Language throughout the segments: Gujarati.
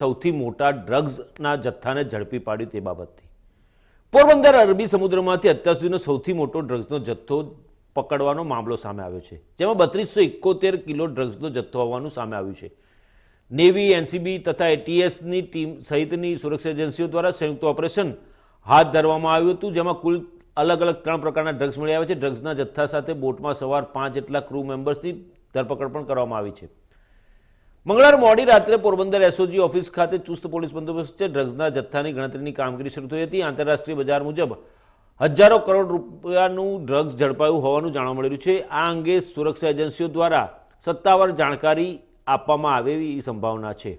સૌથી મોટા ડ્રગ્સના જથ્થાને ઝડપી પાડ્યું તે બાબતથી પોરબંદર અરબી સમુદ્રમાંથી અત્યાર સુધીનો સૌથી મોટો ડ્રગ્સનો જથ્થો પકડવાનો મામલો સામે આવ્યો છે, જેમાં 3271 કિલો ડ્રગ્સનો જથ્થો હોવાનું સામે આવ્યું છે। નેવી, એનસીબી તથા એટીએસની ટીમ સહિતની સુરક્ષા એજન્સીઓ દ્વારા સંયુક્ત ઓપરેશન હાથ ધરવામાં આવ્યું હતું, જેમાં કુલ અલગ અલગ 3 પ્રકારના ડ્રગ્સ મળી આવ્યા છે। ડ્રગ્સના જથ્થા સાથે બોટમાં સવાર 5 જેટલા ક્રૂ મેમ્બર્સની ધરપકડ પણ કરવામાં આવી છે। મંગળવારે મોડી રાત્રે પોરબંદર એસઓજી ઓફિસ ખાતે ચુસ્ત પોલીસ બંદોબસ્ત છે। ડ્રગ્સના જથ્થાની ગણતરીની કામગીરી શરૂ થઈ હતી। આંતરરાષ્ટ્રીય બજાર મુજબ હજારો કરોડ રૂપિયાનું ડ્રગ્સ ઝડપાયું હોવાનું જાણવા મળી રહ્યું છે। આ અંગે સુરક્ષા એજન્સીઓ દ્વારા સત્તાવાર જાણકારી આપવામાં આવે એવી સંભાવના છે।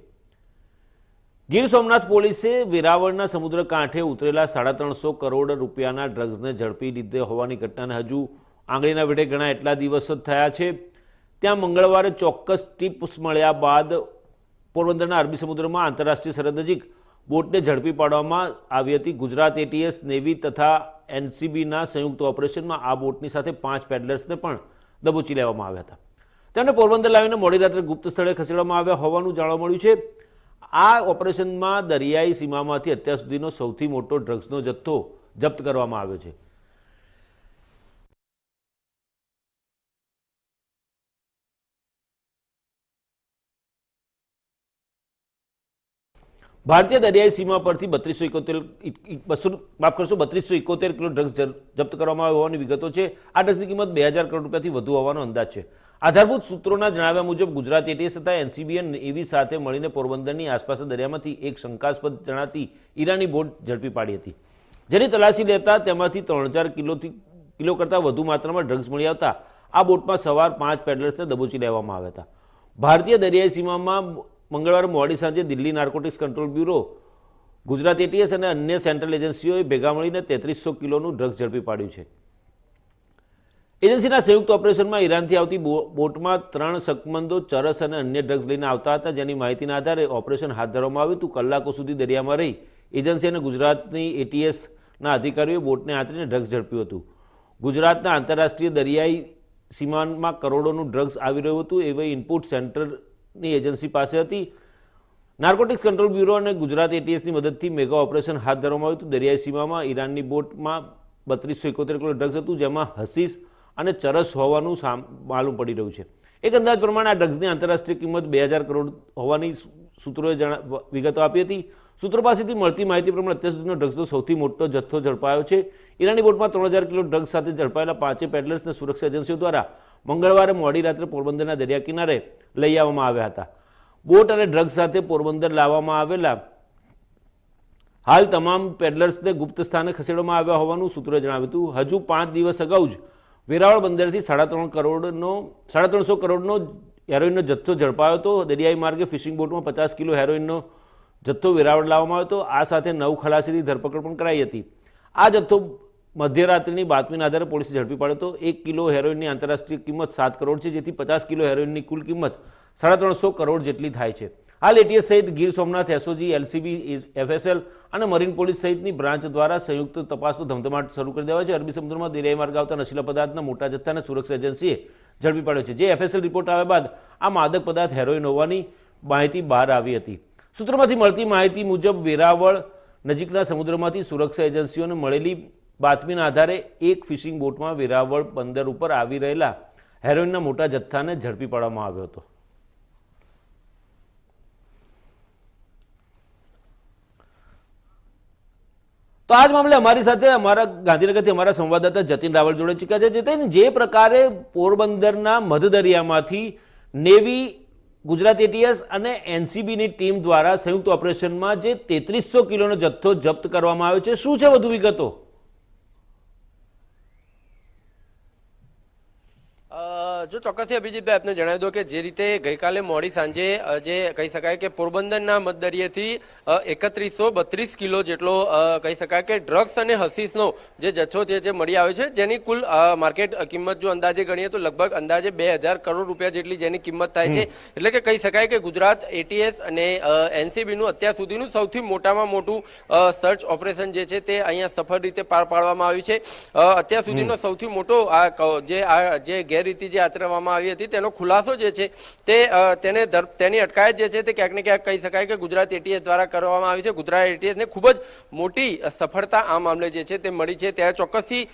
ગીર સોમનાથ પોલીસે વેરાવળના સમુદ્ર કાંઠે ઉતરેલા 350 કરોડ રૂપિયાના ડ્રગ્સને ઝડપી લીધે હોવાની ઘટનાને હજુ આંગળીના વેઢે ગણાય એટલા દિવસ જ થયા છે। ત્યાં મંગળવારે ચોક્કસ ટિપ્સ મળ્યા બાદ પોરબંદરના અરબી સમુદ્રમાં આંતરરાષ્ટ્રીય સરહદ નજીક બોટને ઝડપી પાડવામાં આવી હતી। ગુજરાત એટીએસ, નેવી તથા એનસીબીના સંયુક્ત ઓપરેશનમાં આ બોટની સાથે 5 પેડલર્સને પણ દબોચી લેવામાં આવ્યા હતા। તેમને પોરબંદર લાવીને મોડી રાત્રે ગુપ્ત સ્થળે ખસેડવામાં આવ્યા હોવાનું જાણવા મળ્યું છે। આ ઓપરેશનમાં દરિયાઈ સીમામાંથી અત્યાર સુધીનો સૌથી મોટો ડ્રગ્સનો જથ્થો જપ્ત કરવામાં આવ્યો છે। ભારતીય દરિયાઈ સીમા પરથી 3271 કિલો ડ્રગ્સ જપ્ત કરવામાં આવ્યો હોવાની વિગતો છે। આ ડ્રગ્સની કિંમત 2000 કરોડ રૂપિયાથી વધુ હોવાનો અંદાજ છે। આધારભૂત સૂત્રોના જણાવ્યા મુજબ ગુજરાત એટીએસ તથા એનસીબી નેવી સાથે મળીને પોરબંદરની આસપાસના દરિયામાંથી એક શંકાસ્પદ જણાતી ઈરાની બોટ ઝડપી પાડી હતી, જેની તલાશી લેતા તેમાંથી 3000 કિલો કરતાં વધુ માત્રામાં ડ્રગ્સ મળી આવતા આ બોટમાં સવાર 5 પેડલર્સને દબોચી લેવામાં આવ્યા હતા। ભારતીય દરિયાઈ સીમામાં મંગળવારે મોડી સાંજે Delhi narcotics control bureau, Gujarat ATS અને અન્ય સેન્ટ્રલ એજન્સીઓએ ભેગા મળીને 3300 કિલોનું ડ્રગ્સ ઝડપી પાડ્યું છે। એજન્સીના સંયુક્ત ઓપરેશનમાં ઈરાનથી આવતી બોટમાં 3 શકમંદો ચરસ અને અન્ય ડ્રગ્સ લઈને આવતા હતા, જેની માહિતીના આધારે ઓપરેશન હાથ ધરવામાં આવ્યું હતું। કલાકો સુધી દરિયામાં રહી એજન્સી અને ગુજરાતની એટીએસના અધિકારીઓએ બોટને આંતરીને ડ્રગ્સ ઝડપ્યું હતું। ગુજરાતના આંતરરાષ્ટ્રીય દરિયાઈ સીમામાં કરોડોનું ડ્રગ્સ આવી રહ્યું હતું એવી ઇનપુટ સેન્ટરની એજન્સી પાસે હતી। નાર્કોટિક્સ કંટ્રોલ બ્યુરો અને ગુજરાત એટીએસની મદદથી મેગા ઓપરેશન હાથ ધરવામાં આવ્યું હતું। દરિયાઈ સીમામાં ઈરાનની બોટમાં 3271 કિલો ડ્રગ્સ હતું, જેમાં હસીસ અને ચરસ હોવાનું માલુમ પડી રહ્યું છે। એક અંદાજ પ્રમાણે આ ડ્રગ્સની આંતરરાષ્ટ્રીય કિંમત 2000 કરોડ હોવાની સૂત્રોએ વિગતો આપી હતી। સૂત્રો પાસેથી મળતી માહિતી પ્રમાણે અત્યાર સુધીનો ડ્રગ્સનો સૌથી મોટો જથ્થો ઝડપાયો છે। ઈરાની બોટમાં 3000 કિલો ડ્રગ્સ સાથે ઝડપાયેલા 5 પેડલર્સને સુરક્ષા એજન્સીઓ દ્વારા મંગળવારે મોડી રાત્રે પોરબંદરના દરિયા કિનારે લઈ આવવામાં આવ્યા હતા। બોટ અને ડ્રગ્સ સાથે પોરબંદર લાવવામાં આવેલા હાલ તમામ પેડલર્સને ગુપ્ત સ્થાને ખસેડવામાં આવ્યા હોવાનું સૂત્રોએ જણાવ્યું હતું। હજુ 5 દિવસ અગાઉ જ વેરાવળ બંદરથી 350 કરોડનો હેરોઇનનો જથ્થો ઝડપાયો હતો। દરિયાઈ માર્ગે ફિશિંગ બોટમાં 50 કિલો હેરોઇનનો જથ્થો વેરાવળ લાવવામાં આવ્યો હતો। આ સાથે 9 ખલાસીની ધરપકડ પણ કરાઈ હતી। આ જથ્થો મધ્યરાત્રિની બાતમીના આધારે પોલીસે ઝડપી પાડ્યો હતો। 1 કિલો હેરોઇનની આંતરરાષ્ટ્રીય કિંમત 7 કરોડ છે, જેથી 50 કિલો હેરોઇનની કુલ કિંમત 350 કરોડ જેટલી થાય છે। હાલ એટીએસ સહિત Gir Somnath SOG, LCB, FSL અને મરીન પોલીસ સહિતની બ્રાન્ચ દ્વારા સંયુક્ત તપાસનો ધમધમાટ શરૂ કરી દેવાયો છે। અરબી સમુદ્રમાં દરિયાઈ માર્ગે આવતા નશીલા પદાર્થના મોટા જથ્થાને સુરક્ષા એજન્સીએ ઝડપી પાડ્યો છે, જે એફએસએલ રિપોર્ટ આવ્યા બાદ આ માદક પદાર્થ હેરોઇન હોવાની માહિતી બહાર આવી હતી। સૂત્રોમાંથી મળતી માહિતી મુજબ વેરાવળ નજીકના સમુદ્રમાંથી સુરક્ષા એજન્સીઓને મળેલી બાતમીના આધારે એક ફિશિંગ બોટમાં વેરાવળ બંદર ઉપર આવી રહેલા હેરોઇનના મોટા જથ્થાને ઝડપી પાડવામાં આવ્યો હતો। તો આજ મામલે અમારી સાથે અમારા ગાંધીનગરથી અમારા સંવાદદાતા જતીન રાવલ જોડે ચૂક્યા છે। જતીન, જે પ્રકારે પોરબંદરના મધદરિયામાંથી નેવી, ગુજરાત એટીએસ અને એનસીબીની ટીમ દ્વારા સંયુક્ત ઓપરેશનમાં જે 3300 કિલોનો જથ્થો જપ્ત કરવામાં આવ્યો છે, શું છે વધુ વિગતો? જો ચોક્કસથી અભિજીતભાઈ આપને જણાવી દો કે જે રીતે ગઈકાલે મોડી સાંજે જે કહી શકાય કે પોરબંદરના મધદરિયેથી 3132 કિલો જેટલો કહી શકાય કે ડ્રગ્સ અને હસીસનો જે જથ્થો છે જે મળી આવ્યો છે, જેની કુલ માર્કેટ કિંમત જો અંદાજે ગણીએ તો લગભગ અંદાજે 2000 કરોડ રૂપિયા જેટલી જેની કિંમત થાય છે। એટલે કે કહી શકાય કે ગુજરાત એટીએસ અને એનસીબીનું અત્યાર સુધીનું સૌથી મોટામાં મોટું સર્ચ ઓપરેશન જે છે તે અહીંયા સફળ રીતે પાર પાડવામાં આવ્યું છે। અત્યાર સુધીનો સૌથી મોટો જે ગેરરીતિ જે આચરા કરવામાં આવી હતી તેનો ખુલાસો જે છે તેની અટકાયત જે છે તે ક્યાંક ને ક્યાંક કહી શકાય કે ગુજરાત એટીએસ દ્વારા કરવામાં આવી છે. ગુજરાત એટીએસને ખૂબ જ મોટી સફળતા આ મામલે જે છે તે મળી છે. ત્યારે ચોક્કસથી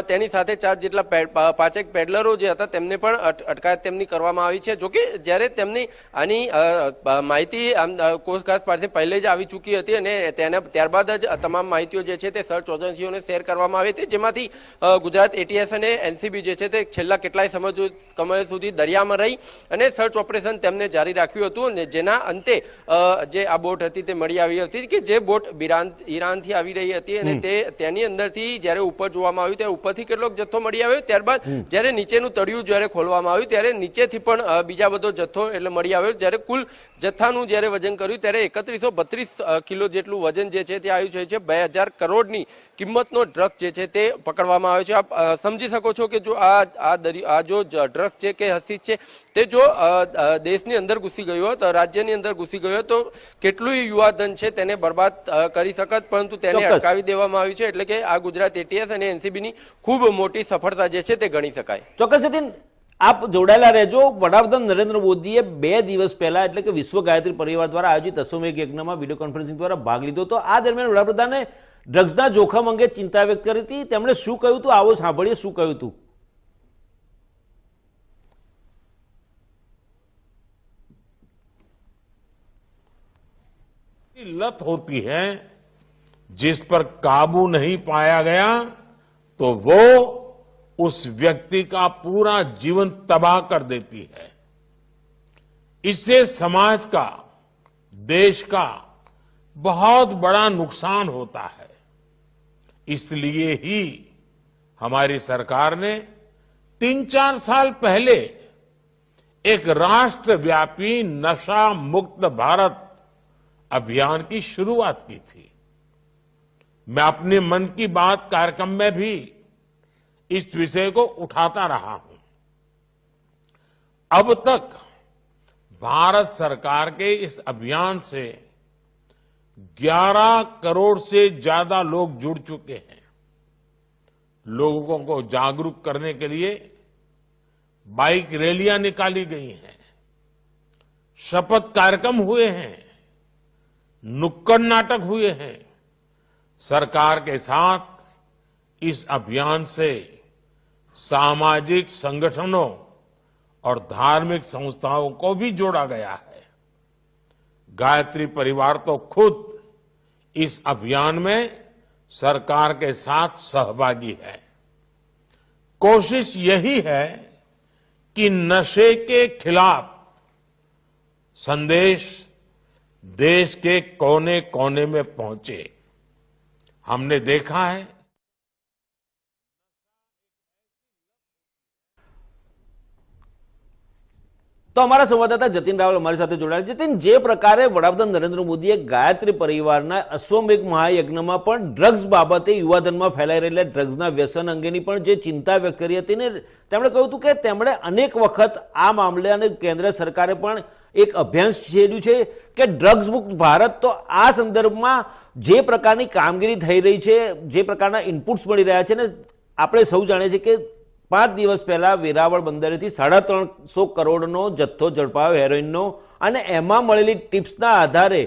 તેની સાથે 4 જેટલા 5 પેડલરો જે હતા તેમને પણ અટકાયત તેમની કરવામાં આવી છે. જોકે જ્યારે તેમની આની માહિતી કોસ્ટગાર્ડ પાસે પહેલે જ આવી ચૂકી હતી અને ત્યારબાદ જ તમામ માહિતીઓ જે છે તે સર્ચ એજન્સીઓને શેર કરવામાં આવી હતી, જેમાંથી ગુજરાત એટીએસ અને એનસીબી જે છે તે છેલ્લા કેટલાય સમય સુધી દરિયામાં રહી અને સર્ચ ઓપરેશન તેમને જારી રાખ્યું હતું. અને જેના અંતે જે આ બોટ હતી તે મળી આવી હતી કે જે બોટ ઈરાનથી આવી રહી હતી અને તેની અંદરથી જ્યારે ઉપર જોવામાં આવ્યું ત્યારે ઉપરથી કેટલોક જથ્થો મળી આવ્યો. ત્યારબાદ જ્યારે નીચેનું તળિયું જ્યારે ખોલવામાં આવ્યું ત્યારે નીચેથી પણ બીજા બધો જથ્થો એટલે મળી આવ્યો. જ્યારે કુલ જથ્થાનું જ્યારે વજન કર્યું ત્યારે 3132 કિલો જેટલું વજન જે છે તે આવ્યું છે. 2000 કરોડની કિંમતનો ડ્રગ્સ જે છે તે પકડવામાં આવ્યો છે. આપ સમજી શકો છો કે જો આ જો ડ્રગ્સ છે કે હસીસ છે તે જો દેશની અંદર ઘૂસી ગયો હોત, રાજ્યની અંદર ઘૂસી ગયો તો કેટલું યુવાધન છે તેને બરબાદ કરી શકત, પરંતુ તેને અટકાવી દેવામાં આવ્યું છે. એટલે કે આ ગુજરાત એટીએસ અને એનસીબીની ખૂબ મોટી સફળતા જે છે તે ગણી શકાય. ચોક્કસ આપ જોડાયેલા રહેજો. વડાપ્રધાન નરેન્દ્ર મોદીએ 2 દિવસ પહેલા એટલે કે વિશ્વ ગાયત્રી પરિવાર દ્વારા આયોજિત અશ્વમેઘ યજ્ઞમાં વિડીયો કોન્ફરન્સિંગ દ્વારા ભાગ લીધો હતો. આ દરમિયાન વડાપ્રધાને ડ્રગ્સના જોખમ અંગે ચિંતા વ્યક્ત કરી હતી. તેમણે શું કહ્યું હતું આવો સાંભળીએ શું કહ્યું હતું. लत होती है जिस पर काबू नहीं पाया गया तो वो उस व्यक्ति का पूरा जीवन तबाह कर देती है. इससे समाज का, देश का बहुत बड़ा नुकसान होता है. इसलिए ही हमारी सरकार ने 3-4 साल पहले एक राष्ट्रव्यापी नशा मुक्त भारत अभियान की शुरुआत की थी. मैं अपने मन की बात कार्यक्रम में भी इस विषय को उठाता रहा हूं. अब तक भारत सरकार के इस अभियान से 11 करोड़ से ज्यादा लोग जुड़ चुके हैं. लोगों को जागरूक करने के लिए बाइक रैलियां निकाली गई हैं, शपथ कार्यक्रम हुए हैं, नुक्कड़ नाटक हुए हैं. सरकार के साथ इस अभियान से सामाजिक संगठनों और धार्मिक संस्थाओं को भी जोड़ा गया है. गायत्री परिवार तो खुद इस अभियान में सरकार के साथ सहभागी है. कोशिश यही है कि नशे के खिलाफ संदेश देश के कोने कोने में पहुंचे. हमने देखा है તો અમારા સંવાદદાતા જતીન રાવલ અમારી સાથે જોડાયા. જતીન, જે પ્રકારે વડાપ્રધાન નરેન્દ્ર મોદીએ ગાયત્રી પરિવારના અશ્વમેઘ મહાયજ્ઞમાં પણ ડ્રગ્સ બાબતે યુવાધનમાં ફેલાઈ રહેલા ડ્રગ્સના વ્યસન અંગેની પણ જે ચિંતા વ્યક્ત કરી હતી ને તેમણે કહ્યું હતું કે તેમણે અનેક વખત આ મામલે અને કેન્દ્ર સરકારે પણ એક અભિયાન છેડ્યું છે કે ડ્રગ્સ મુક્ત ભારત. તો આ સંદર્ભમાં જે પ્રકારની કામગીરી થઈ રહી છે, જે પ્રકારના ઇનપુટ્સ મળી રહ્યા છે ને આપણે સૌ જાણીએ છીએ કે 5 દિવસ પહેલા વેરાવળ બંદરેથી 350 કરોડનો જથ્થો ઝડપાયો હેરોઇનનો, અને એમાં મળેલી ટિપ્સના આધારે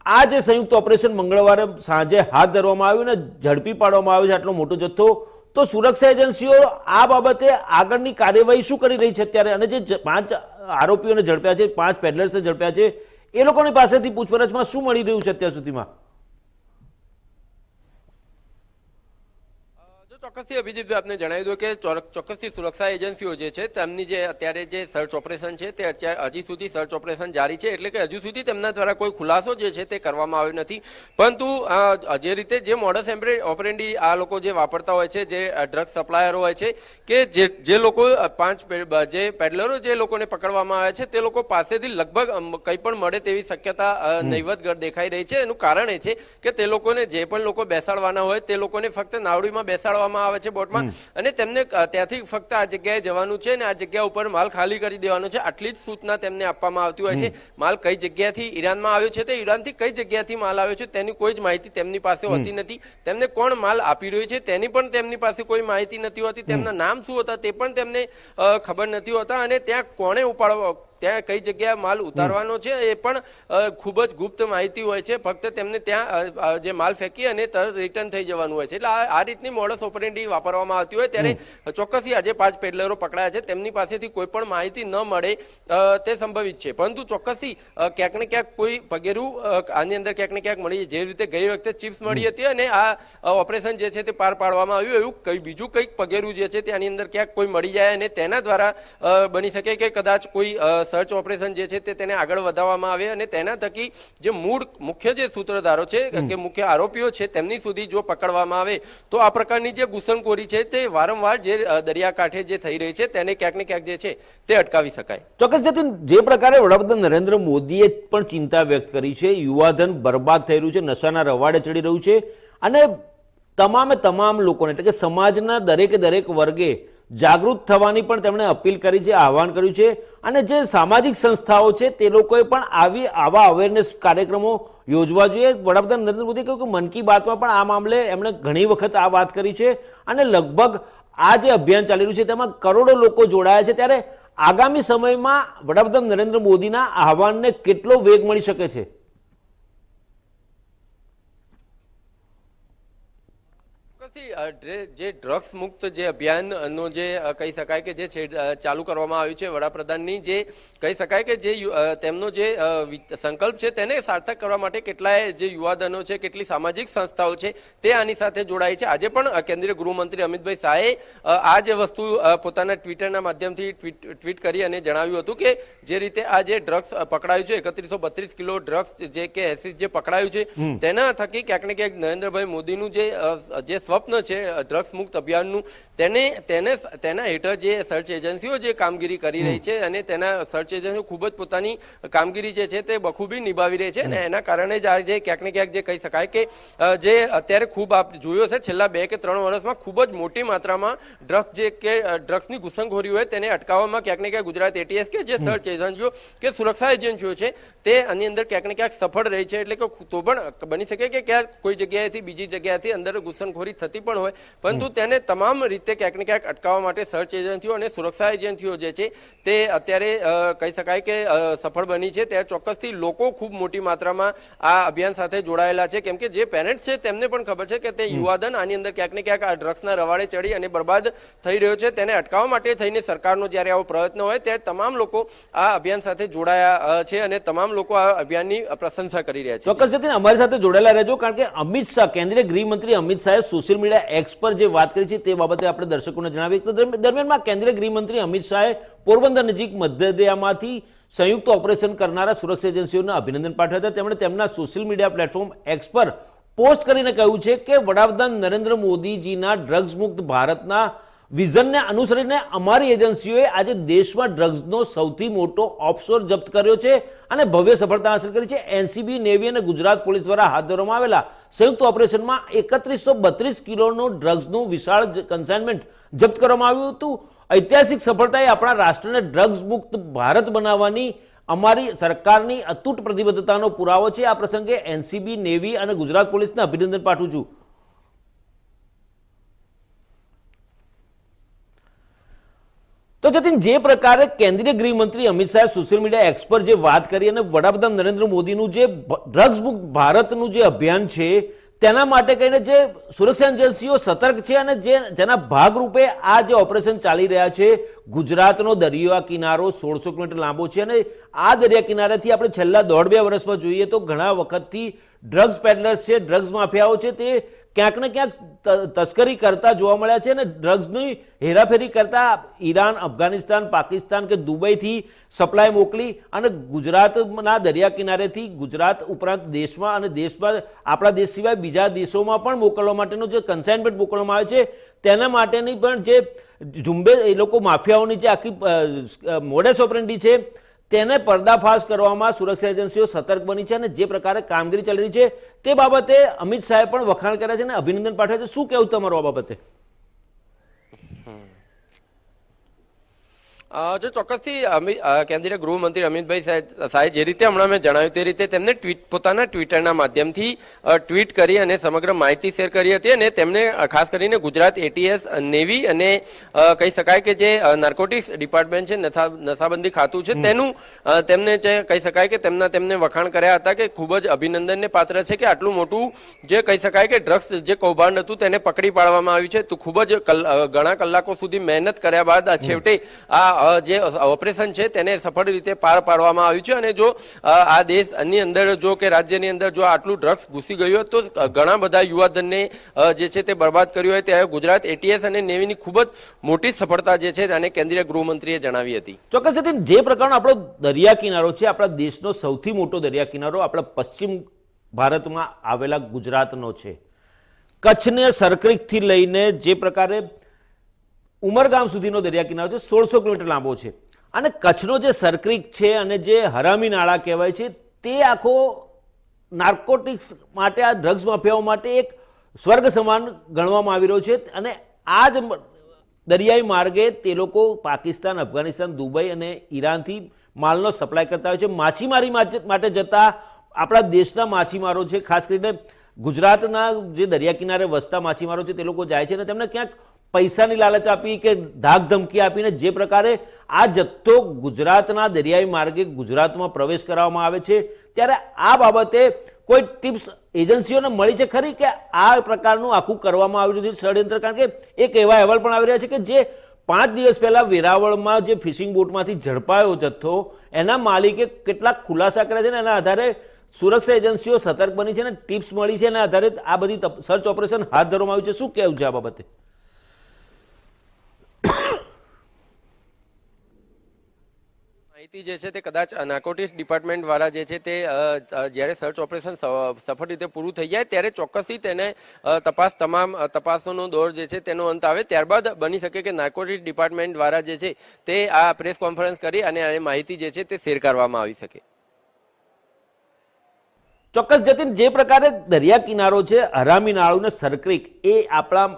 આ જે સંયુક્ત ઓપરેશન મંગળવારે સાંજે હાથ ધરવામાં આવ્યું ને ઝડપી પાડવામાં આવ્યો છે આટલો મોટો જથ્થો. તો સુરક્ષા એજન્સીઓ આ બાબતે આગળની કાર્યવાહી શું કરી રહી છે અત્યારે? અને જે 5 આરોપીઓને ઝડપ્યા છે, 5 પેડલર્સને ઝડપ્યા છે, એ લોકોની પાસેથી પૂછપરછમાં શું મળી રહ્યું છે અત્યાર સુધીમાં? ચોક્કસથી અભિજીતભાઈ આપને જણાવી દો કે ચોક્કસથી સુરક્ષા એજન્સીઓ જે છે તેમની જે અત્યારે જે સર્ચ ઓપરેશન છે તે અત્યારે હજી સુધી સર્ચ ઓપરેશન જારી છે. એટલે કે હજુ સુધી તેમના દ્વારા કોઈ ખુલાસો જે છે તે કરવામાં આવ્યો નથી. પરંતુ જે રીતે જે મોડસ ઓપરેન્ડી આ લોકો જે વાપરતા હોય છે, જે ડ્રગ્સ સપ્લાયરો હોય છે, કે જે લોકો 5 જે પેડલરો જે લોકોને પકડવામાં આવ્યા છે તે લોકો પાસેથી લગભગ કંઈ પણ મળે તેવી શક્યતા નહીવત દેખાઈ રહી છે. એનું કારણ એ છે કે તે લોકોને જે પણ લોકો બેસાડવાના હોય તે લોકોને ફક્ત નાવડીમાં બેસાડવામાં આપવામાં આવે છે બોટમાં અને તેમને ત્યાંથી ફક્ત આ જગ્યાએ જવાનું છે અને આ જગ્યા ઉપર માલ ખાલી કરી દેવાનો છે, આટલી જ સૂચના તેમને આપવામાં આવતી હોય છે. માલ કઈ જગ્યાથી ઈરાનમાં આવ્યો છે, તે ઈરાનથી કઈ જગ્યાથી માલ આવ્યો છે તેની કોઈ જ માહિતી તેમની પાસે હોતી નથી. તેમને કોણ માલ આપી રહ્યું છે તેની પણ તેમની પાસે કોઈ માહિતી નથી હોતી. તેમના નામ શું હતા તે પણ તેમને ખબર નથી હોતા અને ત્યાં કોણે ઉપાડવા, ત્યાં કઈ જગ્યાએ માલ ઉતારવાનો છે એ પણ ખૂબ જ ગુપ્ત માહિતી હોય છે. ફક્ત તેમને ત્યાં જે માલ ફેંકી અને તરત રિટર્ન થઈ જવાનું હોય છે. એટલે આ રીતની મોડસ ઓપરેન્ડી વાપરવામાં આવતી હોય ત્યારે ચોક્કસથી આજે 5 પેડલરો પકડાયા છે, તેમની પાસેથી કોઈ પણ માહિતી ન મળે તે સંભવિત છે. પરંતુ ચોક્કસથી ક્યાંક ને ક્યાંક કોઈ પગેરું આની અંદર ક્યાંક ને ક્યાંક મળી, જે રીતે ગઈ વખતે ચિપ્સ મળી હતી અને આ ઓપરેશન જે છે તે પાર પાડવામાં આવ્યું, એવું કઈ બીજું કંઈક પગેરું જે છે તેની અંદર ક્યાંક કોઈ મળી જાય અને તેના દ્વારા બની શકે કે કદાચ કોઈ સર્ચ ઓપરેશન જે છે તે તેને આગળ વધારવામાં આવે અને તેના થકી જે મુખ્ય જે સૂત્રધારો છે કે મુખ્ય આરોપીઓ છે તેમની સુધી જો પકડવામાં આવે તો આ પ્રકારની જે ઘૂસણખોરી છે તે વારંવાર જે દરિયાકાંઠે જે થઈ રહી છે તેને ક્યાંક ને ક્યાંક જે છે તે અટકાવી શકાય. ચોક્કસ જતીન, જે પ્રકારે વડાપ્રધાન નરેન્દ્ર મોદીએ પણ ચિંતા વ્યક્ત કરી છે, યુવાધન બરબાદ થઈ રહ્યું છે, નશાના રવાડે ચડી રહ્યું છે અને તમામ લોકોને એટલે કે સમાજના દરેક વર્ગે જાગૃત થવાની પણ તેમણે અપીલ કરી છે, આહવાન કર્યું છે અને જે સામાજિક સંસ્થાઓ છે તે લોકોએ પણ આવા અવેરનેસ કાર્યક્રમો યોજવા જોઈએ. વડાપ્રધાન નરેન્દ્ર મોદીએ કહ્યું કે મન કી બાતમાં પણ આ મામલે એમણે ઘણી વખત આ વાત કરી છે અને લગભગ આ જે અભિયાન ચાલી રહ્યું છે તેમાં કરોડો લોકો જોડાયા છે. ત્યારે આગામી સમયમાં વડાપ્રધાન નરેન્દ્ર મોદીના આહવાનને કેટલો વેગ મળી શકે છે? જે ડ્રગ્સ મુક્ત જે અભિયાનનો જે કહી શકાય કે જે ચાલુ કરવામાં આવ્યું છે વડાપ્રધાનની, જે કહી શકાય કે જે તેમનો જે સંકલ્પ છે તેને સાર્થક કરવા માટે કેટલાય જે યુવાધનો છે, કેટલી સામાજિક સંસ્થાઓ છે તે આની સાથે જોડાઈ છે. આજે પણ કેન્દ્રીય ગૃહમંત્રી અમિતભાઈ શાહે આ જે વસ્તુ પોતાના ટ્વિટરના માધ્યમથી ટ્વીટ કરી અને જણાવ્યું હતું કે જે રીતે આ જે ડ્રગ્સ પકડાયું છે, 3132 કિલો ડ્રગ્સ જે કે એસિડ જે પકડાયું છે તેના થકી ક્યાંક ને ક્યાંક નરેન્દ્રભાઈ મોદીનું જે સ્વપ્ન છે ડ્રગ્સ મુક્ત અભિયાનનું, તેના હેઠળ જે સર્ચ એજન્સીઓ જે કામગીરી કરી રહી છે અને તેના સર્ચ એજન્સીઓ ખૂબ જ પોતાની કામગીરી જે છે તે બખૂબી નિભાવી રહી છે અને એના કારણે જ આજે ક્યાંક ને ક્યાંક જે કહી શકાય કે જે અત્યારે ખૂબ આપ જોયો છે છેલ્લા 2 કે 3 વર્ષમાં ખૂબ જ મોટી માત્રામાં ડ્રગ્સની ઘૂસણખોરી હોય તેને અટકાવવામાં ક્યાંક ને ક્યાંક ગુજરાત એટીએસ કે જે સર્ચ એજન્સીઓ કે સુરક્ષા એજન્સીઓ છે તે આની અંદર ક્યાંક ને ક્યાંક સફળ રહી છે. એટલે કે તો પણ બની શકે કે ક્યાંક કોઈ જગ્યાએથી બીજી જગ્યાએથી અંદર ઘૂસણખોરી થતી પણ હોય, પરંતુ તેને તમામ રીતે ક્યાંક ને ક્યાંક અટકાવવા માટે સર્ચ એજન્સીઓ અને સુરક્ષા એજન્સીઓ જે છે તે અત્યારે કહી શકાય કે સફળ બની છે. ત્યાં ચોક્કસથી લોકો ખૂબ મોટી માત્રામાં આ અભિયાન સાથે જોડાયેલા છે, કેમ કે જે પેરેન્ટ્સ છે તેમને પણ ખબર છે કે તે યુવાધન આની અંદર ક્યાંક ને ક્યાંક આ ડ્રગ્સના રવાડે ચડી અને બરબાદ થઈ રહ્યો છે. તેને અટકાવવા માટે થઈને સરકારનો જ્યારે આવો પ્રયત્ન હોય ત્યારે તમામ લોકો આ અભિયાન સાથે જોડાયા છે અને તમામ લોકો આ અભિયાનની પ્રશંસા કરી રહ્યા છે. ચોક્કસ જતીન, અમારી સાથે જોડાયેલા રહેજો, કારણ કે અમિત શાહ, કેન્દ્રીય ગૃહમંત્રી અમિત શાહે સોશિયલ મીડિયા એક્સ પર જે વાત કરી છે તે બાબતે આપણે દર્શકોને જણાવીએ તો દરમિયાનમાં કેન્દ્રીય ગૃહમંત્રી અમિત શાહે પોરબંદર નજીક મધ્યદરિયામાંથી સંયુક્ત ઓપરેશન કરનારા સુરક્ષા એજન્સીઓને અભિનંદન પાઠવ્યા હતા. તેમણે તેમના સોશિયલ મીડિયા પ્લેટફોર્મ એક્સ પર પોસ્ટ કરીને કહ્યું છે કે વડાપ્રધાન નરેન્દ્ર મોદીજીના ડ્રગ્સ મુક્ત ભારતના વિઝનને અનુસરીને અમારી એજન્સીઓએ આજે દેશમાં ડ્રગ્સનો સૌથી મોટો ઓફશોર જપ્ત કર્યો છે અને ભવ્ય સફળતા હાંસલ કરી છે. એનસીબી, નેવી અને ગુજરાત પોલીસ દ્વારા હાથ ધરવામાં આવેલા સંયુક્ત ઓપરેશનમાં 3132 કિલોનો ડ્રગ્સનું વિશાળ કન્સાઇનમેન્ટ જપ્ત કરવામાં આવ્યું હતું. ઐતિહાસિક સફળતાએ આપણા રાષ્ટ્રને ડ્રગ્સ મુક્ત ભારત બનાવવાની અમારી સરકારની અતૂટ પ્રતિબદ્ધતાનો પુરાવો છે. આ પ્રસંગે એનસીબી, નેવી અને ગુજરાત પોલીસને અભિનંદન પાઠવું છું. તો જતીન, જે પ્રકારે કેન્દ્રીય ગૃહમંત્રી અમિત શાહે સોશિયલ મીડિયા એક્સ પર જે વાત કરી અને વડાપ્રધાન નરેન્દ્ર મોદીનું જે ડ્રગ્સ મુક્ત ભારતનું જે અભિયાન છે તેના માટે કહીને જે સુરક્ષા એજન્સીઓ સતર્ક છે અને જેના ભાગરૂપે આ જે ઓપરેશન ચાલી રહ્યા છે, ગુજરાતનો દરિયા કિનારો 1600 કિલોમીટર લાંબો છે અને આ દરિયા કિનારેથી આપણે છેલ્લા 1.5-2 વર્ષમાં જોઈએ તો ઘણા વખતથી ડ્રગ્સ પેડલર્સ છે, ડ્રગ્સ માફિયાઓ છે, તે ક્યાંક ને ક્યાંક તસ્કરી કરતા જોવા મળ્યા છે અને ડ્રગ્સની હેરાફેરી કરતા ઈરાન, અફઘાનિસ્તાન, પાકિસ્તાન કે દુબઈથી સપ્લાય મોકલી અને ગુજરાતના દરિયા કિનારેથી ગુજરાત ઉપરાંત દેશમાં અને દેશમાં આપણા દેશ સિવાય બીજા દેશોમાં પણ મોકલવા માટેનો જે કન્સાઇનમેન્ટ મોકલવામાં આવે છે તેના માટેની પણ જે ઝુંબેશ, એ લોકો માફિયાઓની જે આખી મોડેસ ઓપરેન્ડી છે તેને પર્દાફાશ કરવામાં સુરક્ષા એજન્સીઓ સતર્ક બની છે અને જે પ્રકારે કામગીરી ચાલી રહી છે તે બાબતે અમિત શાહે પણ વખાણ કર્યા છે અને અભિનંદન પાઠવ્યા છે. શું કહેવું તમારું આ બાબતે? જો ચોક્કસથી કેન્દ્રીય ગૃહમંત્રી અમિતભાઈ શાહે જે રીતે હમણાં મેં જણાવ્યું તે રીતે તેમને પોતાના ટ્વિટરના માધ્યમથી ટ્વીટ કરી અને સમગ્ર માહિતી શેર કરી હતી અને તેમણે ખાસ કરીને ગુજરાત એટીએસ નેવી અને કહી શકાય કે જે નાર્કોટિક્સ ડિપાર્ટમેન્ટ છે નશાબંધી ખાતું છે તેનું તેમને જે કહી શકાય કે તેમને વખાણ કર્યા હતા કે ખૂબ જ અભિનંદનને પાત્ર છે કે આટલું મોટું જે કહી શકાય કે ડ્રગ્સ જે કૌભાંડ હતું તેને પકડી પાડવામાં આવ્યું છે તો ખૂબ જ ઘણા કલાકો સુધી મહેનત કર્યા બાદ છેવટે આ જે ઓપરેશન છે તેને સફળ રીતે પાર પાડવામાં આવ્યું છે અને જો આ દેશની અંદર જો કે રાજ્યની અંદર જો આટલું ડ્રગ્સ ઘૂસી ગયું હોત તો ઘણા બધા યુવાધનને જે છે તે બરબાદ કર્યું હોય ત્યારે ગુજરાત એટીએસ અને નેવીની ખૂબ જ મોટી સફળતા જે છે અને કેન્દ્રીય ગૃહમંત્રીએ જણાવી હતી. ચોક્કસ જે પ્રકારનો આપણો દરિયા કિનારો છે, આપણા દેશનો સૌથી મોટો દરિયા કિનારો આપણા પશ્ચિમ ભારતમાં આવેલા ગુજરાતનો છે. કચ્છને સરક્રીકથી લઈને જે પ્રકારે ઉમરગામ સુધીનો દરિયા કિનારો છે 1600 કિલોમીટર લાંબો છે અને કચ્છનો જે સરક્રીક છે અને જે હરામી નાળા કહેવાય છે તે આખો નાર્કોટિક્સ માટે, આ ડ્રગ્સ માફિયાઓ માટે એક સ્વર્ગ સમાન ગણવામાં આવી રહ્યો છે અને આ જ દરિયાઈ માર્ગે તે લોકો પાકિસ્તાન, અફઘાનિસ્તાન, દુબઈ અને ઈરાનથી માલનો સપ્લાય કરતા હોય છે. માછીમારી માટે જતા આપણા દેશના માછીમારો છે, ખાસ કરીને ગુજરાતના જે દરિયા કિનારે વસતા માછીમારો છે તે લોકો જાય છે અને તેમને ક્યાંક પૈસાની લાલચ આપી કે ધાક ધમકી આપીને જે પ્રકારે આ જથ્થો ગુજરાતના દરિયાઈ માર્ગે ગુજરાતમાં પ્રવેશ કરાવવામાં આવે છે ત્યારે આ બાબતે કોઈ ટિપ્સ એજન્સીઓને મળી છે ખરી કે આ પ્રકારનું આખું કરવામાં આવી રહ્યું છે ષડયંત્ર? કારણ કે એક એવા અહેવાલ પણ આવી રહ્યા છે કે જે 5 દિવસ પહેલા વેરાવળમાં જે ફિશિંગ બોટમાંથી ઝડપાયો જથ્થો એના માલિકે કેટલાક ખુલાસા કર્યા છે અને એના આધારે સુરક્ષા એજન્સીઓ સતર્ક બની છે અને ટિપ્સ મળી છે એના આધારે આ બધી સર્ચ ઓપરેશન હાથ ધરવામાં આવ્યું છે. શું કહેવું છે આ બાબતે? માહિતી જે છે તે કદાચ નાર્કોટિક્સ ડિપાર્ટમેન્ટ વાળા જે છે તે જ્યારે સર્ચ ઓપરેશન સફળ રીતે પૂરું થઈ જાય ત્યારે ચોક્કસથી તેને તમામ તપાસોનો દોર જે છે તેનો અંત આવે ત્યારબાદ બની શકે કે નાર્કોટિક્સ ડિપાર્ટમેન્ટ દ્વારા જે છે તે આ પ્રેસ કોન્ફરન્સ કરી અને આ માહિતી જે છે તે શેર કરવામાં આવી શકે. ચોક્કસ જતીન, જે પ્રકારે દરિયા કિનારો છે હરામી નાળું ને સરક્રીક એ આપણા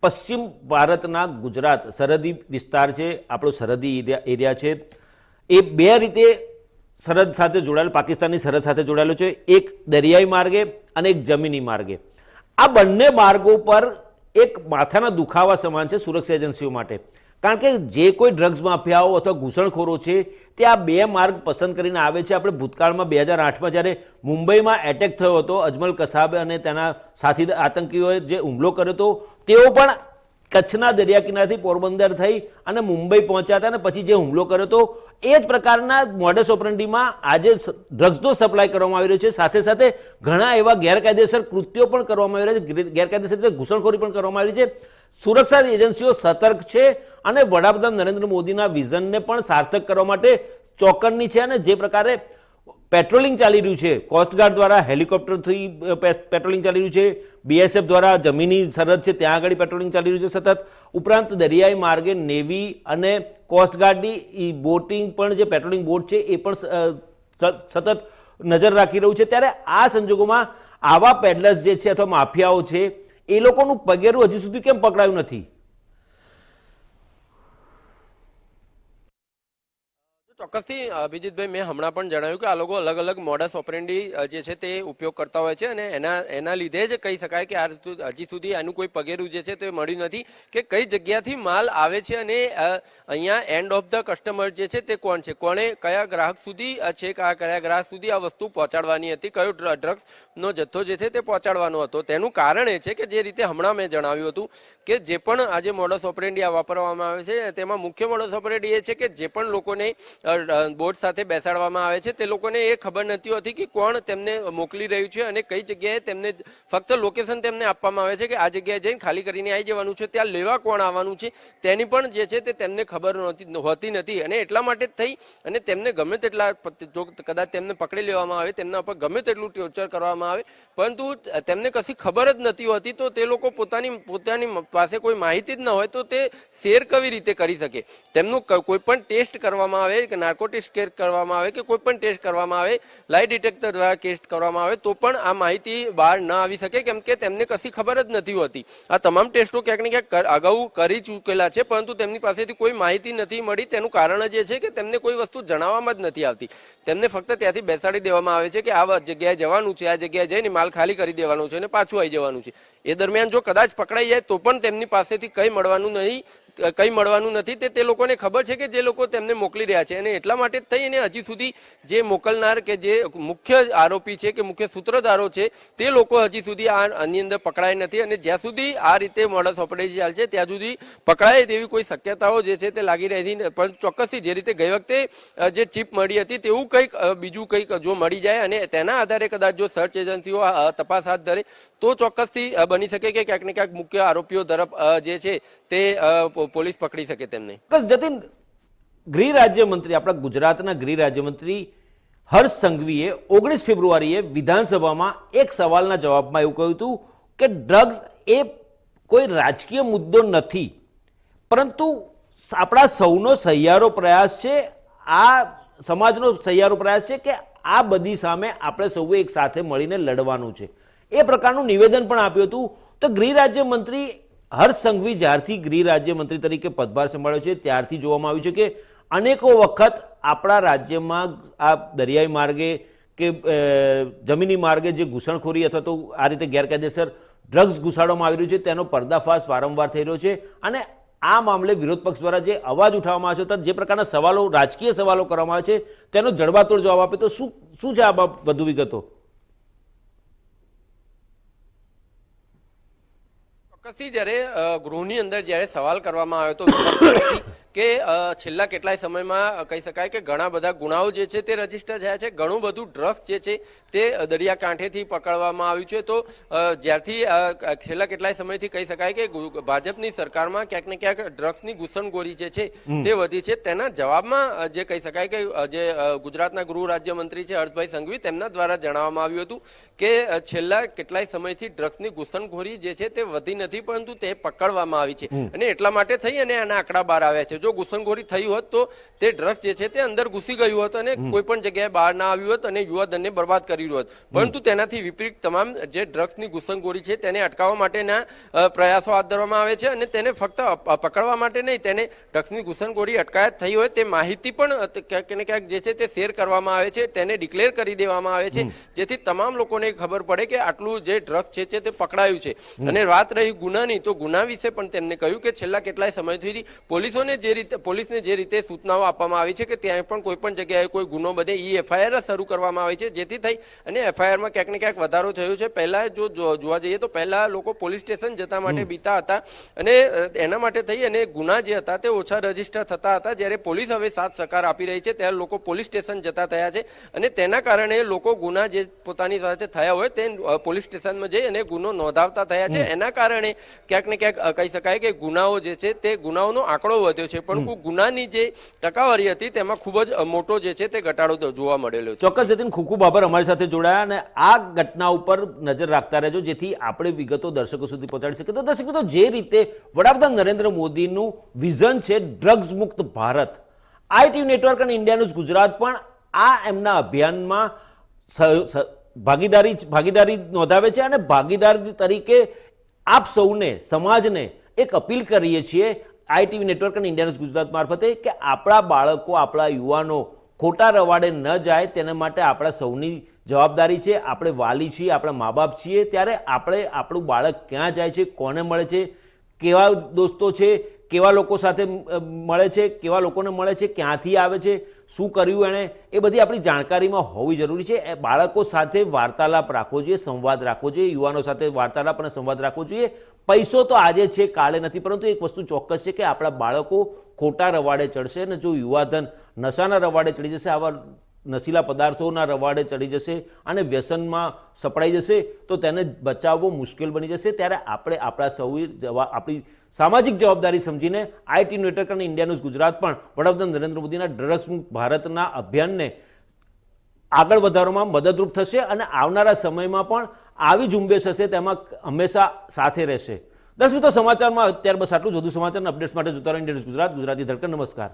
પશ્ચિમ ભારતના ગુજરાત સરહદી વિસ્તાર છે, આપણો સરહદી એરિયા છે, એ બે રીતે સરહદ સાથે જોડાયેલો, પાકિસ્તાનની સરહદ સાથે જોડાયેલો છે, એક દરિયાઈ માર્ગે અને એક જમીની માર્ગે. આ બંને માર્ગો પર એક માથાના દુખાવા સમાન છે સુરક્ષા એજન્સીઓ માટે, કારણ કે જે કોઈ ડ્રગ્સ માફિયાઓ અથવા ઘૂસણખોરો છે તે આ બે માર્ગ પસંદ કરીને આવે છે. આપણે ભૂતકાળમાં 2008માં જ્યારે મુંબઈમાં એટેક થયો હતો, અજમલ કસાબે અને તેના સાથી આતંકીઓએ જે હુમલો કર્યો હતો, તેઓ પણ કચ્છના દરિયા કિનારેથી પોરબંદર થઈ અને મુંબઈ પહોંચ્યા હતા અને પછી જે હુમલો કર્યો હતો એ જ પ્રકારના મોડસ ઓપરેન્ડીમાં આજે ડ્રગ્સનો સપ્લાય કરવામાં આવી રહ્યો છે. સાથે સાથે ઘણા એવા ગેરકાયદેસર કૃત્યો પણ કરવામાં આવી રહ્યા છે, ગેરકાયદેસર રીતે ઘૂસણખોરી પણ કરવામાં આવી રહી છે. સુરક્ષા એજન્સીઓ સતર્ક છે અને વડાપ્રધાન નરેન્દ્ર મોદીના વિઝનને પણ સાર્થક કરવા માટે ચોકન્ની છે અને જે પ્રકારે પેટ્રોલિંગ ચાલી રહ્યું છે, કોસ્ટગાર્ડ દ્વારા હેલિકોપ્ટરથી પેટ્રોલિંગ ચાલી રહ્યું છે, બીએસએફ દ્વારા જમીની સરહદ છે ત્યાં આગળ પેટ્રોલિંગ ચાલી રહ્યું છે સતત, ઉપરાંત દરિયાઈ માર્ગે નેવી અને કોસ્ટગાર્ડની બોટિંગ પણ જે પેટ્રોલિંગ બોટ છે એ પણ સતત નજર રાખી રહ્યું છે. ત્યારે આ સંજોગોમાં આવા પેડલર્સ જે છે અથવા માફિયાઓ છે એ લોકોનું પગેરું હજી સુધી કેમ પકડાયું નથી? ચોક્કસથી અભિજીતભાઈ, મેં હમણાં પણ જણાવ્યું કે આ લોકો અલગ અલગ મોડસ ઓપરેન્ડી જે છે તે ઉપયોગ કરતા હોય છે અને એના લીધે જ કહી શકાય કે હજી સુધી આનું કોઈ પગેરું જે છે તે મળ્યું નથી કે કઈ જગ્યાથી માલ આવે છે અને અહીંયા એન્ડ ઓફ ધ કસ્ટમર જે છે તે કોણ છે, કોણે કયા ગ્રાહક સુધી છે કે આ કયા ગ્રાહક સુધી આ વસ્તુ પહોંચાડવાની હતી, કયો ડ્રગ્સનો જથ્થો જે છે તે પહોંચાડવાનો હતો. તેનું કારણ એ છે કે જે રીતે હમણાં મેં જણાવ્યું હતું કે જે પણ આજે મોડસ ઓપરેન્ડી આ વાપરવામાં આવે છે તેમાં મુખ્ય મોડસ ઓપરેન્ડી એ છે કે જે પણ લોકોને બોટ સાથે બેસાડવામાં આવે છે તે લોકોને એ ખબર નથી હોતી કે કોણ તેમને મોકલી રહ્યું છે અને કઈ જગ્યાએ તેમને ફક્ત લોકેશન તેમને આપવામાં આવે છે કે આ જગ્યાએ જઈને ખાલી કરીને આવી જવાનું છે, ત્યાં લેવા કોણ આવવાનું છે તેની પણ જે છે તે તેમને ખબર હોતી નથી અને એટલા માટે જ થઈ અને તેમને ગમે તેટલા, જો કદાચ તેમને પકડી લેવામાં આવે, તેમના પર ગમે તેટલું ટોર્ચર કરવામાં આવે પરંતુ તેમને કશી ખબર જ નથી હોતી તો તે લોકો પોતાની પાસે કોઈ માહિતી જ ન હોય તો તે શેર કેવી રીતે કરી શકે. તેમનું કોઈ પણ ટેસ્ટ કરવામાં આવે કે નાર્કો ટેસ્ટ કરવામાં આવે કે કોઈ પણ ટેસ્ટ કરવામાં આવે, લાઈ ડિટેક્ટર દ્વારા ટેસ્ટ કરવામાં આવે તો પણ આ માહિતી બહાર ન આવી શકે, કેમ કે તેમને કશી ખબર જ નથી હોતી. આ તમામ ટેસ્ટો ક્યાંક ને ક્યાંક અગાઉ કરી ચૂકેલા છે, પરંતુ તેમની પાસેથી કોઈ માહિતી નથી મળી. તેનું કારણ જ એ છે કે તેમને કોઈ વસ્તુ જણાવવામાં જ નથી આવતી. તેમને ફક્ત ત્યાંથી બેસાડી દેવામાં આવે છે કે આ જગ્યાએ જવાનું છે, આ જગ્યાએ જઈને માલ ખાલી કરી દેવાનો છે અને પાછું આવી જવાનું છે. એ દરમિયાન જો કદાચ પકડાઈ જાય તો પણ તેમની પાસેથી કંઈ મળવાનું નથી. તે લોકોને ખબર છે કે જે લોકો તેમને મોકલી રહ્યા છે, અને એટલા માટે જ થઈને હજી સુધી જે મોકલનાર કે જે મુખ્ય આરોપી છે કે મુખ્ય સૂત્રધારો છે તે લોકો હજી સુધી આની અંદર પકડાય નથી. અને જ્યાં સુધી આ રીતે મોડસ ઓપરેન્ડી ચાલશે ત્યાં સુધી પકડાય તેવી કોઈ શક્યતાઓ જે છે તે લાગી રહી નથી. પણ ચોક્કસથી જે રીતે ગઈ વખતે જે ચીપ મળી હતી તેવું કંઈક બીજું કંઈક જો મળી જાય અને તેના આધારે કદાચ જો સર્ચ એજન્સીઓ તપાસ હાથ ધરે તો ચોક્કસથી બની શકે કે ક્યાંક ને ક્યાંક મુખ્ય આરોપીઓ તરફ જે છે તે પોલીસ પકડી શકે તેમને. જતીન, ગૃહ રાજ્યમંત્રી, આપણા ગુજરાતના ગૃહ રાજ્યમંત્રી હર્ષ સંઘવીએ 19 ફેબ્રુઆરીએ વિધાનસભામાં એક સવાલના જવાબમાં એવું કહ્યું હતું કે ડ્રગ્સ એ કોઈ રાજકીય મુદ્દો નથી, પરંતુ આપણા સૌનો સહિયારો પ્રયાસ છે, આ સમાજનો સહિયારો પ્રયાસ છે કે આ બધી સામે આપણે સૌએ એક સાથે મળીને લડવાનું છે. એ પ્રકારનું નિવેદન પણ આપ્યું હતું. તો ગૃહ રાજ્યમંત્રી હર્ષ સંઘવી જ્યારથી ગૃહ રાજ્યમંત્રી તરીકે પદભાર સંભાળ્યો છે ત્યારથી જોવામાં આવ્યું છે કે અનેકો વખત આપણા રાજ્યમાં આ દરિયાઈ માર્ગે કે જમીની માર્ગે જે ઘૂસણખોરી અથવા તો આ રીતે ગેરકાયદેસર ડ્રગ્સ ઘુસાડવામાં આવી રહ્યું છે તેનો પર્દાફાશ વારંવાર થઈ રહ્યો છે. અને આ મામલે વિરોધ પક્ષ દ્વારા જે અવાજ ઉઠાવવામાં આવે છે, જે પ્રકારના સવાલો, રાજકીય સવાલો કરવામાં આવે છે, તેનો જડબાતોડ જવાબ આપે તો શું છે આ વધુ વિગતો? ચોક્કસથી જ્યારે ગૃહની અંદર જ્યારે સવાલ કરવામાં આવ્યો તો કે છેલ્લા કેટલાય સમયમાં કહી શકાય કે ઘણા બધા ગુનાઓ જે છે તે રજીસ્ટર થયા છે, ઘણું બધું ડ્રગ્સ જે છે તે દરિયાકાંઠેથી પકડવામાં આવ્યું છે. તો જ્યારથી છેલ્લા કેટલાય સમયથી કહી શકાય કે ભાજપની સરકારમાં ક્યાંક ને ક્યાંક ડ્રગ્સની ઘૂસણખોરી જે છે તે વધી છે. તેના જવાબમાં જે કહી શકાય કે જે ગુજરાતના ગૃહ રાજ્યમંત્રી છે હર્ષભાઈ સંઘવી, તેમના દ્વારા જણાવવામાં આવ્યું હતું કે છેલ્લા કેટલાય સમયથી ડ્રગ્સની ઘૂસણખોરી જે છે તે વધી નથી, પરંતુ તે પકડવામાં આવી છે. અને એટલા માટે થઈ અને આના આંકડા બહાર આવ્યા છે. જો ઘૂસણખોરી થઈ હોત તો તે ડ્રગ્સ જે છે તે અંદર ઘૂસી ગયું હોત અને કોઈ પણ જગ્યાએ બહાર ના આવ્યું હોત અને યુવાધનને બરબાદ કર્યું હોત. પરંતુ તેનાથી વિપરીત તમામ જે ડ્રગ્સની ઘૂસણખોરી છે તેને અટકાવવા માટેના પ્રયાસો હાથ ધરવામાં આવે છે. અને તેને ફક્ત પકડવા માટે નહીં, તેને ડ્રગ્સની ઘૂસણખોરી અટકાયત થઈ હોય તે માહિતી પણ ક્યાંક ને ક્યાંક જે છે તે શેર કરવામાં આવે છે, તેને ડિક્લેર કરી દેવામાં આવે છે, જેથી તમામ લોકોને ખબર પડે કે આટલું જે ડ્રગ્સ છે તે પકડાયું છે. અને વાત રહી ગુનાની, તો ગુના વિશે પણ તેમને કહ્યું કે છેલ્લા કેટલાય સમયથી પોલીસને જે રીતે સૂચનાઓ આપવામાં આવી છે કે ત્યાં પણ કોઈ પણ જગ્યાએ કોઈ ગુનો બને એફઆઈઆર શરૂ કરવામાં આવી છે, જેથી થઈ અને એફઆઈઆરમાં ક્યાંક ને ક્યાંક વધારો થયો છે. પહેલા જો જોવા જઈએ તો પહેલા લોકો પોલીસ સ્ટેશન જતા માટે બીતા હતા અને એના માટે થઈ અને ગુના જે હતા તે ઓછા રજીસ્ટર થતા હતા. જ્યારે પોલીસ હવે સાથ સહકાર આપી રહી છે ત્યારે લોકો પોલીસ સ્ટેશન જતા થયા છે અને તેના કારણે લોકો ગુના જે પોતાની સાથે થયા હોય તે પોલીસ સ્ટેશનમાં જઈ અને ગુનો નોંધાવતા થયા છે. એના કારણે ક્યાંક ને ક્યાંક કહી શકાય કે ગુનાઓ જે છે તે ગુનાઓનો આંકડો વધ્યો છે, પણ ગુનાની જે ટકાવારી હતી તેમાં ખૂબ જ મોટો જે છે તે ઘટાડો જોવા મળેલો છે. ચોક્કસ જતીન, ખૂબ ખૂબ આભાર અમારી સાથે જોડાયા અને આ ઘટના ઉપર નજર રાખતા રહેજો જેથી આપણે વિગતો દર્શકો સુધી પહોંચાડી શકીએ. તો દર્શક મિત્રો, જે રીતે વડાપ્રધાન નરેન્દ્ર મોદીનું વિઝન છે ડ્રગ્સ મુક્ત ભારત, આઈટી નેટવર્ક અને ઇન્ડિયા ન્યૂઝ ગુજરાત પણ આ એમના અભિયાનમાં ભાગીદારી નોંધાવે છે અને ભાગીદાર તરીકે આપ સૌને, સમાજને એક અપીલ કરીએ છીએ આઈટીવી નેટવર્ક અને ઇન્ડિયા ન્યૂઝ ગુજરાત મારફતે કે આપણા બાળકો, આપણા યુવાનો ખોટા રવાડે ન જાય તેના માટે આપણા સૌની જવાબદારી છે. આપણે વાલી છીએ, આપણા મા બાપ છીએ, ત્યારે આપણે આપણું બાળક ક્યાં જાય છે, કોને મળે છે, કેવા દોસ્તો છે, કેવા લોકો સાથે મળે છે, કેવા લોકોને મળે છે, ક્યાંથી આવે છે, શું કર્યું એણે, એ બધી આપણી જાણકારીમાં હોવી જરૂરી છે. બાળકો સાથે વાર્તાલાપ રાખવો જોઈએ, સંવાદ રાખવો જોઈએ, યુવાનો સાથે વાર્તાલાપ અને સંવાદ રાખવો જોઈએ. પૈસો તો આજે છે, કાલે નથી, પરંતુ એક વસ્તુ ચોક્કસ છે કે આપણા બાળકો ખોટા રવાડે ચડશે અને જો યુવાધન નશાના રવાડે ચડી જશે, આવા નશીલા પદાર્થોના રવાડે ચડી જશે અને વ્યસનમાં સપડાઈ જશે તો તેને બચાવવો મુશ્કેલ બની જશે. ત્યારે આપણે આપણા સૌએ આપણી સામાજિક જવાબદારી સમજીને આઈટી નેટવર્ક અને ઇન્ડિયા ન્યૂઝ ગુજરાત પણ વડાપ્રધાન નરેન્દ્ર મોદીના ડ્રગ્સ મુક્ત ભારતના અભિયાનને આગળ વધારવામાં મદદરૂપ થશે અને આવનારા સમયમાં પણ આવી ઝુંબેશ હશે તેમાં હંમેશા સાથે રહેશે. દર્શક મિત્રો, સમાચારમાં અત્યાર બસ આટલું જ. વધુ સમાચારના અપડેટ્સ માટે જોતા રહો ઇન્ડિયા ન્યૂઝ ગુજરાત, ગુજરાતી ધડકન. નમસ્કાર.